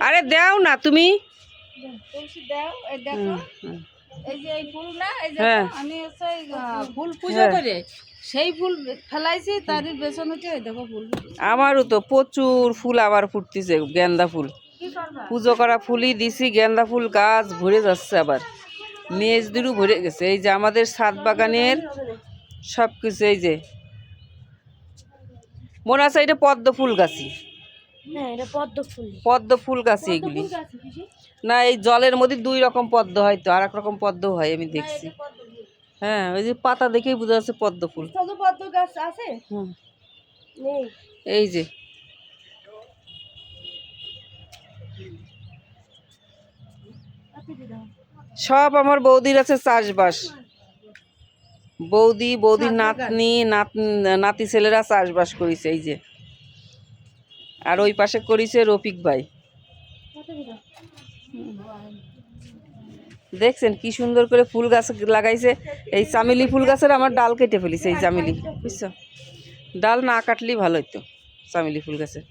আরে দাও না তুমি। তুলসী দাও, এই দেখো এই যে এই ফুল না, এই যে হ্যাঁ আমি হচ্ছে ফুল পূজা করে সেই ফুল ফেলাইছি, তারই বেসন হচ্ছে। এই দেখো ফুল, আমারও তো প্রচুর ফুল আবার ফুটতেছে, গেন্দা ফুল। কি করবা? পুজো করা ফুলই দিছি, গেন্দা ফুল গাছ ভরে যাচ্ছে, আবার মেজ দিরও ভরে গেছে। এই যে আমাদের ছাদ বাগানের সব কিছু। এই যে মনে আছে এটা পদ্ম ফুল গাছি, হ্যাঁ এটা পদ্ম ফুল। পদ্ম ফুল গাছি এগুলি। না এই জলের মধ্যে দুই রকম পদ্ম হয়, তো আর এক রকম পদ্ম হয় আমি দেখছি। হ্যাঁ ওই যে পাতা দেখেই বোঝা যাচ্ছে পদ্ম ফুল। পদ্ম গাছ আছে? হুম নেই। এই যে সব আমার বৌদির আছে চাষবাস। বৌদির নাতনি নাতি ছেলেরা চাষবাস করেছে। এই যে আর ওই পাশে করেছে রফিক ভাই। দেখছেন কি সুন্দর করে ফুল গাছ লাগাইছে। এই চামেলি ফুল গাছের আমার ডাল কেটে ফেলিছে, এই চামেলি, বুঝছো? ডাল না কাটলেই ভালো হতো চামেলি ফুল গাছের।